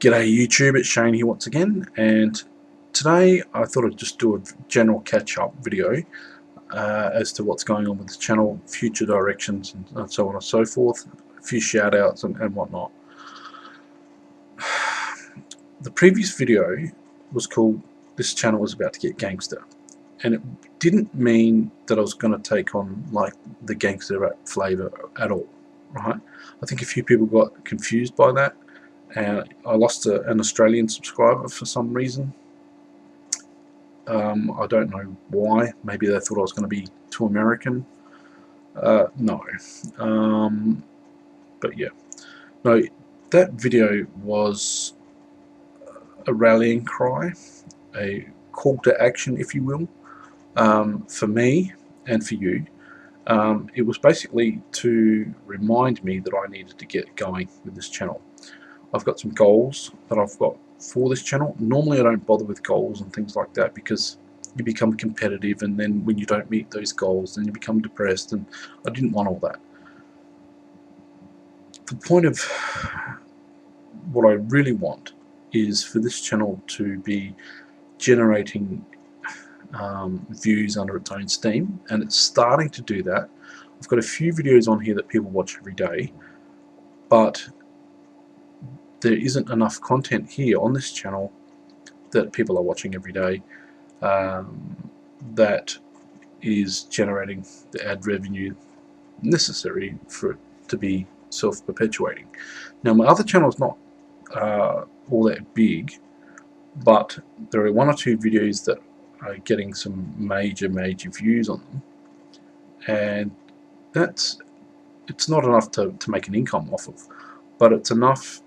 G'day YouTube, it's Shane here once again, and today I thought I'd just do a general catch-up video as to what's going on with the channel, future directions and so on and so forth, a few shout-outs and whatnot. The previous video was called "This channel was about to get gangster," and it didn't mean that I was going to take on like the gangster rap flavour at all, right? I think a few people got confused by that. And I lost an Australian subscriber for some reason. I don't know why. Maybe they thought I was going to be too American. No. But yeah. No, that video was a rallying cry, a call to action, if you will, for me and for you. It was basically to remind me that I needed to get going with this channel. I've got some goals that I've got for this channel. Normally I don't bother with goals and things like that because you become competitive, and then when you don't meet those goals then you become depressed, and I didn't want all that. The point of what I really want is for this channel to be generating views under its own steam, and it's starting to do that. I've got a few videos on here that people watch every day, but there isn't enough content here on this channel that people are watching every day that is generating the ad revenue necessary for it to be self-perpetuating. Now, my other channel is not all that big, but there are one or two videos that are getting some major views on them, and it's not enough to make an income off of, but it's enough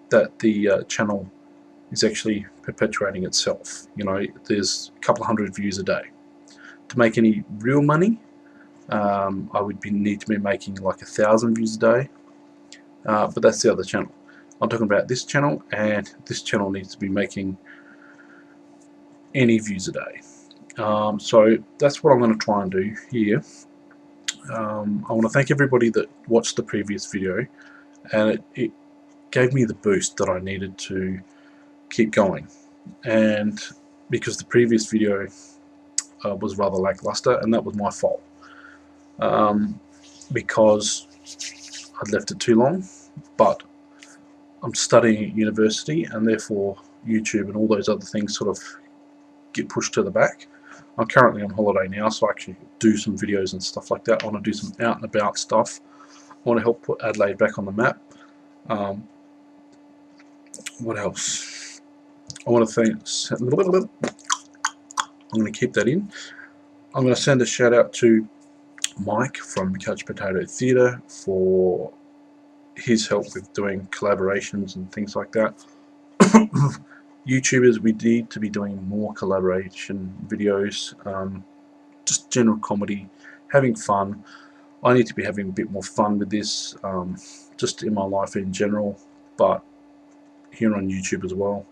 that the channel is actually perpetuating itself. You know, there's a couple of hundred views a day. To make any real money, I would need to be making like 1,000 views a day, but that's the other channel. I'm talking about this channel, and this channel needs to be making any views a day. So that's what I'm going to try and do here. I want to thank everybody that watched the previous video, and it gave me the boost that I needed to keep going, and because the previous video was rather lackluster, and that was my fault, because I'd left it too long. But I'm studying at university, and therefore YouTube and all those other things sort of get pushed to the back. I'm currently on holiday now, so I actually do some videos and stuff like that. I want to do some out and about stuff. I want to help put Adelaide back on the map. What else? I want to thank. I'm going to keep that in. I'm going to send a shout out to Mike from Couch Potato Theatre for his help with doing collaborations and things like that. YouTubers, we need to be doing more collaboration videos, just general comedy, having fun. I need to be having a bit more fun with this, just in my life in general, but here on YouTube as well,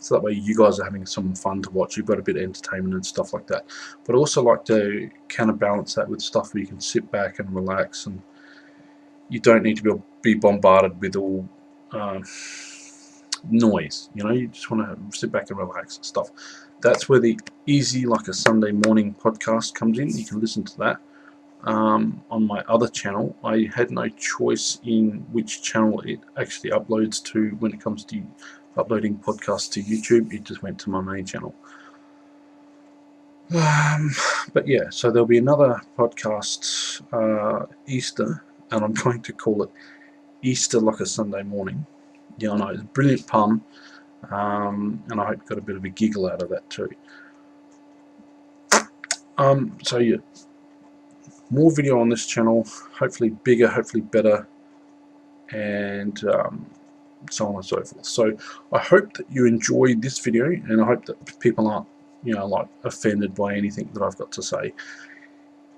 so that way you guys are having some fun to watch. You've got a bit of entertainment and stuff like that, but I also like to counterbalance that with stuff where you can sit back and relax, and you don't need to be bombarded with all noise. You know, you just want to sit back and relax and stuff. That's where the easy, like a Sunday morning podcast comes in. You can listen to that. On my other channel, I had no choice in which channel it actually uploads to when it comes to uploading podcasts to YouTube. It just went to my main channel. But yeah, so there'll be another podcast Easter, and I'm going to call it Easter like a Sunday morning. Yeah, I know, it's a brilliant pun, and I hope you got a bit of a giggle out of that too. So yeah, more video on this channel, hopefully bigger, hopefully better, and so on and so forth. So I hope that you enjoyed this video, and I hope that people aren't, you know, like offended by anything that I've got to say.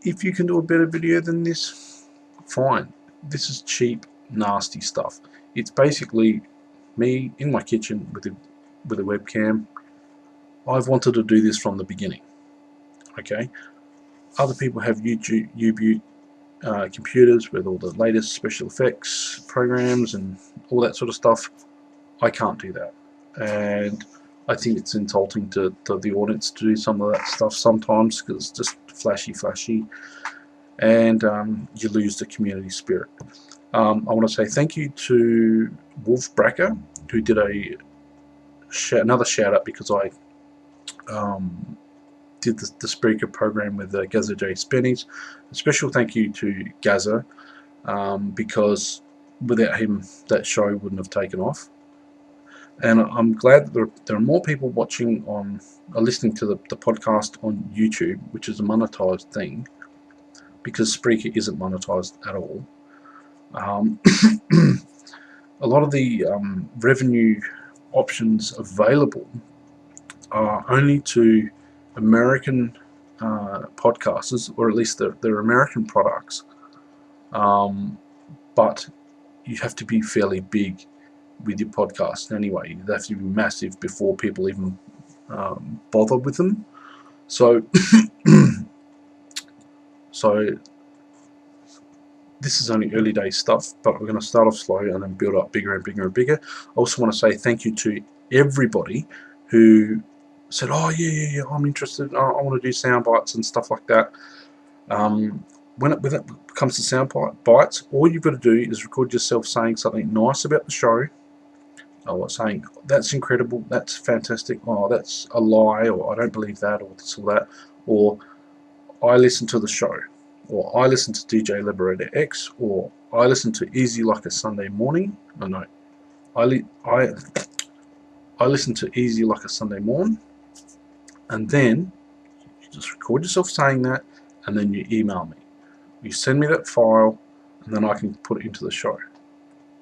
If you can do a better video than this, fine. This is cheap, nasty stuff. It's basically me in my kitchen with a webcam. I've wanted to do this from the beginning. Okay, other people have YouTube computers with all the latest special effects programs and all that sort of stuff. I can't do that, and I think it's insulting to the audience to do some of that stuff sometimes, because it's just flashy, and you lose the community spirit. I want to say thank you to Wolf Bracker, who did another shout out, because I did the speaker program with Gazza J. Spennies. A special thank you to Gazza, because without him that show wouldn't have taken off. And I'm glad that there are more people watching listening to the podcast on YouTube, which is a monetized thing, because Spreaker isn't monetized at all. A lot of the revenue options available are only to American podcasters, or at least they're American products, but you have to be fairly big with your podcast anyway. You have to be massive before people even bother with them. So so this is only early day stuff, but we're going to start off slow and then build up bigger and bigger and bigger. I also want to say thank you to everybody who said, oh yeah, I'm interested, I want to do sound bites and stuff like that. When it comes to sound bites, all you've got to do is record yourself saying something nice about the show, or saying that's incredible, that's fantastic, oh that's a lie, or I don't believe that, or this or that, or I listen to the show, or I listen to DJ Liberator X, or I listen to Easy Like a Sunday Morning. Oh no, I listen to Easy Like a Sunday Morn, and then you just record yourself saying that, and then you email me. You send me that file, and then I can put it into the show.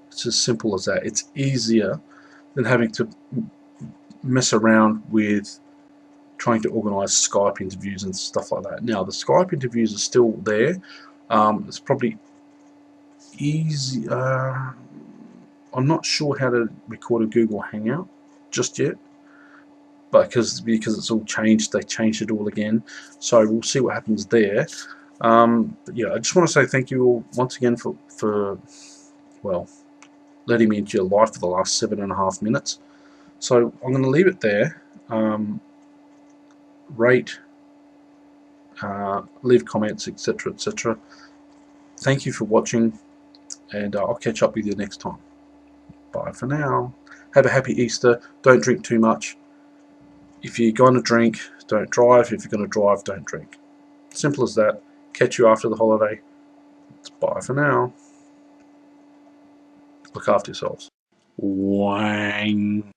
It's as simple as that. It's easier than having to mess around with trying to organise Skype interviews and stuff like that. Now, the Skype interviews are still there. It's probably easy. I'm not sure how to record a Google Hangout just yet, but because it's all changed, they changed it all again. So we'll see what happens there. But yeah, I just want to say thank you all once again for well, letting me into your life for the last 7.5 minutes. So I'm going to leave it there. Rate, leave comments, etc. Thank you for watching, and I'll catch up with you next time. Bye for now. Have a happy Easter. Don't drink too much. If you're going to drink, don't drive. If you're going to drive, don't drink. Simple as that. Catch you after the holiday. Bye for now. Look after yourselves. Wang.